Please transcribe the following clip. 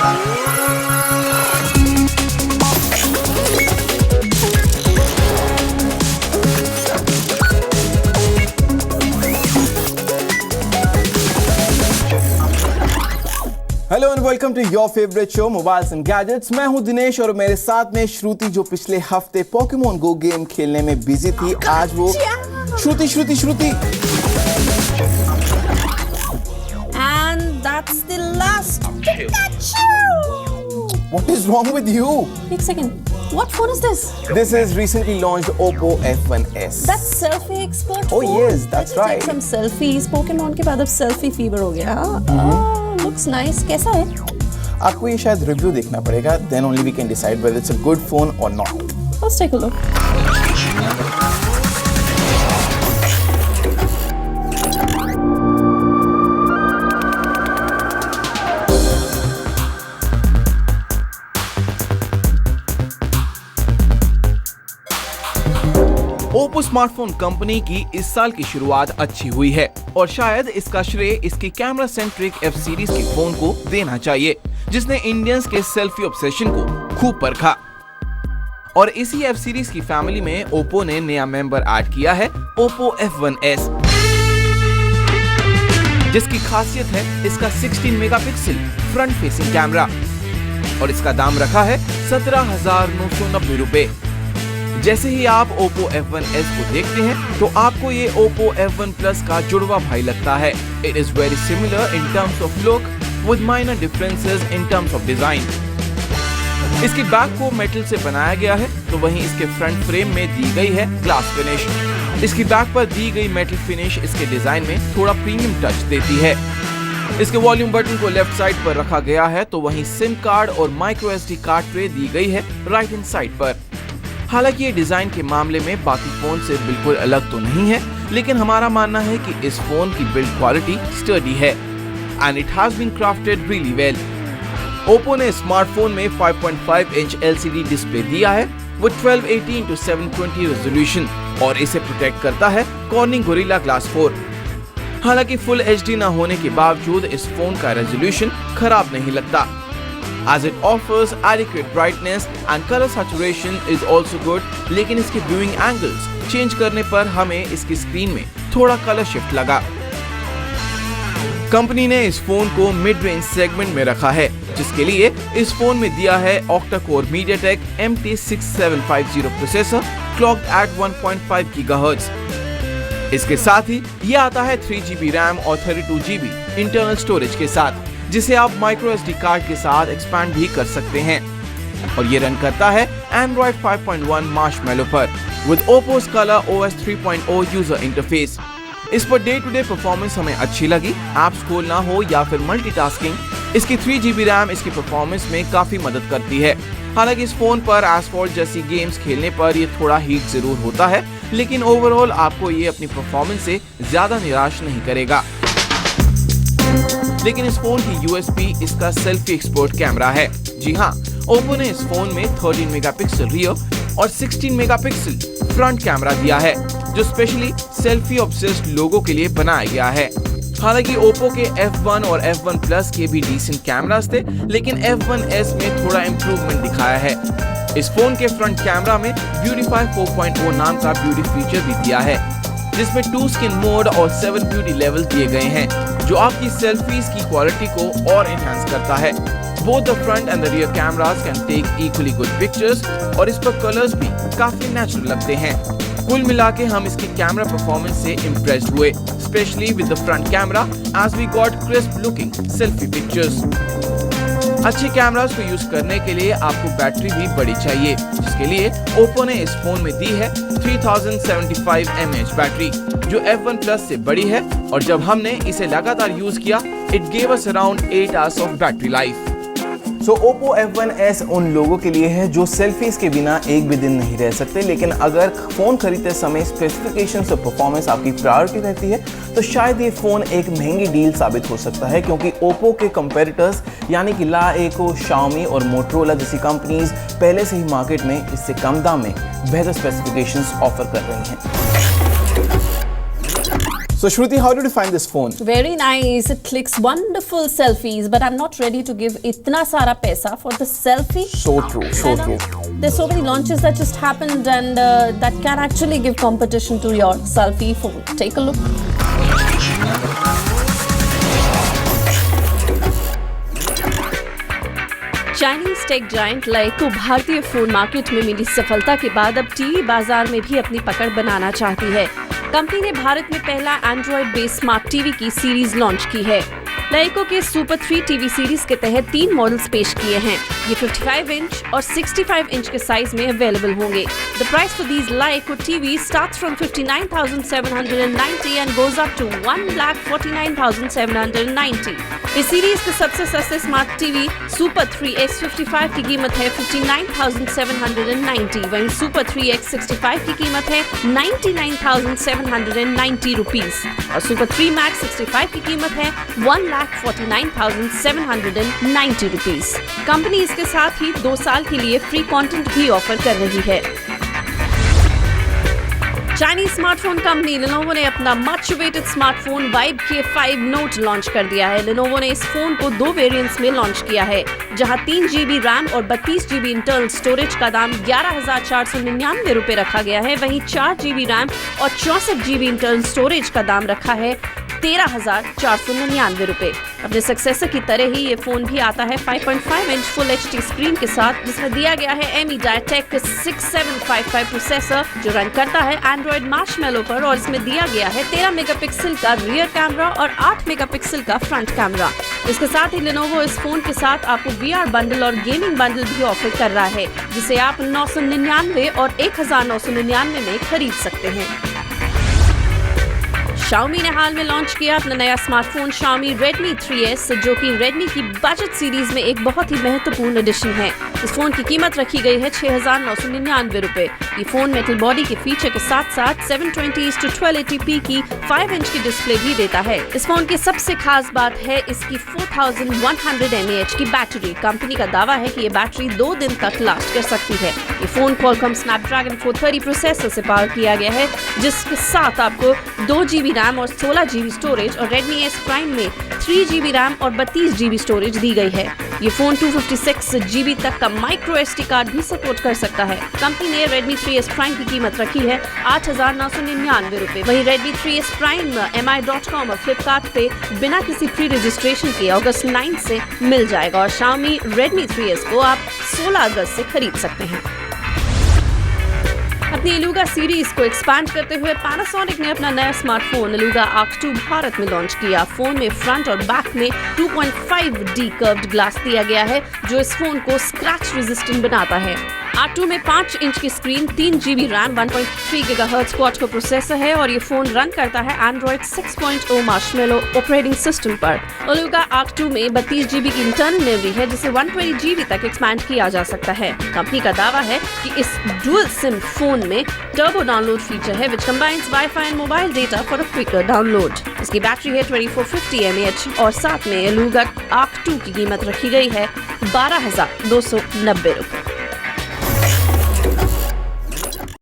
Hello and welcome to your favourite show mobiles and gadgets. मैं हूं दिनेश और मेरे साथ में श्रुति, जो पिछले हफ्ते पोकेमोन गो गेम खेलने में बिजी थी। आज वो श्रुति And that's the last Pikachu! What is wrong with you? Wait a second. What phone is this? This is recently launched Oppo F1s. That's selfie expert Oh phone? yes, that's Let's right. take some selfies. Pokemon के बाद अब selfie fever हो गया. Looks nice. कैसा है? आपको ये शायद रिव्यू देखना पड़ेगा, then only we can decide whether it's a good phone or not. Let's take a look. Oppo smartphone company की इस साल की शुरुआत अच्छी हुई है और शायद इसका श्रेय इसकी कैमरा सेंट्रिक F सीरीज के फोन को देना चाहिए, जिसने इंडियंस के सेल्फी ऑब्सेशन को खूब परखा। और इसी F सीरीज की फैमिली में ओप्पो ने नया मेंबर ऐड किया है, ओप्पो F1s, जिसकी खासियत है इसका 16 मेगापिक्सल फ्रंट फेसिंग कैमरा और इसका दाम रखा है 17,990 रुपए। जैसे ही आप Oppo F1s को देखते हैं तो आपको ये Oppo F1 Plus का जुड़वा भाई लगता है। It is very similar in terms of look with minor differences in terms of design. इसकी बैक को मेटल से बनाया गया है तो वहीं इसके फ्रंट फ्रेम में दी गई है ग्लास फिनिश। इसकी बैक पर दी गई मेटल फिनिश इसके डिजाइन में थोड़ा प्रीमियम टच देती है। इसके वॉल्यूम बटन को लेफ्ट साइड पर रखा गया है तो वहीं सिम कार्ड और माइक्रो SD कार्ड ट्रे दी गई है राइट हैंड साइड पर। हालांकि ये डिजाइन के मामले में बाकी फोन से बिल्कुल अलग तो नहीं है, लेकिन हमारा मानना है कि इस फोन की बिल्ड क्वालिटी स्टर्डी है and it has been crafted really well. Oppo ने स्मार्टफोन में 5.5 इंच LCD डिस्प्ले दिया है वो 1280x720 रेजोल्यूशन और इसे प्रोटेक्ट करता है कॉर्निंग गोरिल्ला ग्लास 4। हालांकि फुल HD न होने के बावजूद इस फोन का रेजोल्यूशन खराब नहीं लगता, as it offers adequate brightness and color saturation is also good, लेकिन इसके viewing angles चेंज करने पर हमें इसकी स्क्रीन में थोड़ा कलर शिफ्ट लगा। कंपनी ने इस फोन को मिड रेंज सेगमेंट में रखा है, जिसके लिए इस फोन में दिया है octa-core MediaTek MT6750 processor clocked at 1.5 GHz। इसके साथ ही ये आता है 3GB रैम और 32GB इंटरनल स्टोरेज के साथ, जिसे आप माइक्रो SD कार्ड के साथ एक्सपैंड भी कर सकते हैं और ये रन करता है Android 5.1 Marshmallow पर with Oppo Scala OS 3.0 user interface. इस per day to day performance हमें अच्छी लगी। ऐप्स खोलना हो या फिर मल्टीटास्किंग, इसकी 3GB रैम इसकी परफॉर्मेंस में काफी मदद करती है। हालांकि इस फोन पर एसफॉल्ट जैसी गेम्स खेलने पर ये थोड़ा हीट जरूर होता है, लेकिन ओवरऑल आपको ये अपनी परफॉर्मेंस से ज्यादा निराश नहीं करेगा। लेकिन इस फोन की USP इसका सेल्फी एक्सपर्ट कैमरा है। जी हाँ, ओप्पो ने इस फोन में 13 मेगापिक्सल रियर और 16 मेगापिक्सल फ्रंट कैमरा दिया है, जो स्पेशली सेल्फी ऑब्सेस्ड लोगों के लिए बनाया गया है। हालांकि ओप्पो के F1 और F1 Plus के भी डिसेंट कैमरास थे, लेकिन F1s में थोड़ा इम्प्रूवमेंट दिखाया है। इस फोन के फ्रंट कैमरा में ब्यूटीफाई 4.0 नाम का ब्यूटी फीचर भी दिया है, जिसमें 2 स्किन मोड और 7 ब्यूटी लेवल दिए गए हैं, जो आपकी सेल्फीज की क्वालिटी को और एनहांस करता है। Both the front and the rear cameras can take equally good pictures और इस पर कलर्स भी काफी नेचुरल लगते हैं। कुल मिला के हम इसकी कैमरा परफॉर्मेंस से इम्प्रेस्ड हुए, specially with the front camera as we got crisp looking selfie pictures। अच्छे कैमरास को यूज करने के लिए आपको बैटरी भी बड़ी चाहिए, जिसके लिए ओप्पो ने इस फोन में दी है 3075 mAh बैटरी, जो F1 Plus से बड़ी है और जब हमने इसे लगातार यूज किया, it gave us around 8 hours of battery life। So Oppo F1s उन लोगों के लिए है जो सेल्फीज के बिना एक भी दिन नहीं रह सकते, लेकिन अगर फ़ोन खरीदते समय स्पेसिफिकेशंस और परफॉर्मेंस आपकी प्रायोरिटी रहती है तो शायद ये फ़ोन एक महंगी डील साबित हो सकता है, क्योंकि Oppo के कंपेटिटर्स यानी कि Laoco, Xiaomi और Motorola जैसी कंपनीज पहले से ही मार्केट में इससे कम दाम में बेहतर स्पेसिफिकेशंस ऑफर कर रही हैं। So Shruti, how did you find this phone? Very nice. It clicks wonderful selfies, but I'm not ready to give itna sara paisa for the selfie. So true, so true. There's so many launches that just happened and that can actually give competition to your selfie phone. Take a look. Chinese tech giant LeEco भारतीय phone market में मिली सफलता के बाद अब TV बाजार में भी अपनी पकड़ बनाना चाहती है। कंपनी ने भारत में पहला एंड्रॉइड बेस्ड स्मार्ट टीवी की सीरीज लॉन्च की है। लाइको के सुपर 3 टीवी सीरीज के तहत 3 मॉडल्स पेश किए हैं। ये 55 इंच और 65 इंच के साइज में अवेलेबल होंगे। The price for these LeEco TV starts from 59,790 and goes up to 1,49,790। इस सीरीज के सबसे सस्ते स्मार्ट टीवी सुपर 3X55 की कीमत है 59,790, वहीं सुपर 3X65 की कीमत है 99,790 रुपीज और सुपर 3 Max 65 की कीमत है 1,49,790 रुपीज। कंपनी इसके साथ ही 2 साल के लिए फ्री कंटेंट भी ऑफर कर रही है। चाइनीज स्मार्टफोन कंपनी Lenovo ने अपना much awaited smartphone Vibe K5 Note launch कर दिया है। Lenovo ने इस फोन को 2 वेरिएंट्स में लॉन्च किया है, जहां 3 GB रैम और 32 GB इंटरनल स्टोरेज का दाम 11,499 रुपए रखा गया है। वहीं 4 GB रैम और 64 GB इंटरनल स्टोरेज का दाम रखा है 13,499 रुपए। अपने सक्सेसर की तरह ही ये फोन भी आता है 5.5 इंच फुल HD स्क्रीन के साथ, जिसमें दिया गया है MediaTek 6755 प्रोसेसर जो रन करता है एंड्रॉइड मार्शमैलो पर, और इसमें दिया गया है 13 मेगापिक्सल का रियर कैमरा और 8 मेगापिक्सल का फ्रंट कैमरा। इसके साथ ही Lenovo इस फोन के साथ आपको VR बंडल और गेमिंग बंडल भी ऑफर कर रहा है, जिसे आप 999 और 1,999 में खरीद सकते हैं। Xiaomi ने हाल में लॉन्च किया अपना नया स्मार्टफोन Xiaomi Redmi 3S, जो कि Redmi की बजट सीरीज में एक बहुत ही महत्वपूर्ण एडिशन है। इस फोन की कीमत रखी गई है 6,999 रुपए। ये फोन मेटल बॉडी के फीचर के साथ साथ 720x1280p की 5 इंच की डिस्प्ले भी देता है। इस फोन की सबसे खास बात है इसकी 4100 mAh की बैटरी। कंपनी का दावा है कि ये बैटरी 2 दिन तक लास्ट कर सकती है। ये फोन Qualcomm Snapdragon 430 प्रोसेसर से पावर किया गया है, जिसके साथ आपको 2 GB रैम और 16 GB स्टोरेज और Redmi S Prime में 3 GB रैम और 32 GB स्टोरेज दी गई है। ये फोन 256 GB तक का माइक्रो SD कार्ड भी सपोर्ट कर सकता है। कंपनी ने Redmi 3S Prime की कीमत रखी है 8,999 रुपए। वहीं Redmi 3S Prime mi.com और Flipkart पे बिना किसी प्री रजिस्ट्रेशन के अगस्त 9 से मिल जाएगा और Xiaomi Redmi 3S को आप 16 अगस्त से खरीद सकते हैं। अपनी Eluga सीरीज को एक्सपैंड करते हुए Panasonic ने अपना नया स्मार्टफोन Eluga Arc 2 भारत में लॉन्च किया। फोन में फ्रंट और बैक में 2.5D कर्व्ड ग्लास दिया गया है, जो इस फोन को स्क्रैच रेजिस्टेंट बनाता है। Arc 2 में 5 इंच की screen, 3 GB RAM, 1.3 GHz quad का प्रोसेसर है और ये फोन रन करता है Android 6.0 मार्शमैलो ऑपरेटिंग सिस्टम पर। Eluga Arc 2 में 32 GB की इंटरनल मेमोरी है, जिसे 120 GB तक एक्सपैंड किया जा सकता है। कंपनी का दावा है कि इस डुअल सिम फोन में टर्बो डाउनलोड फीचर है, which combines Wi-Fi and mobile data for a quicker download। इसकी बैटरी है 2450 mAh और साथ में Eluga Arc 2 की कीमत रखी गई है 12,290 रुपए।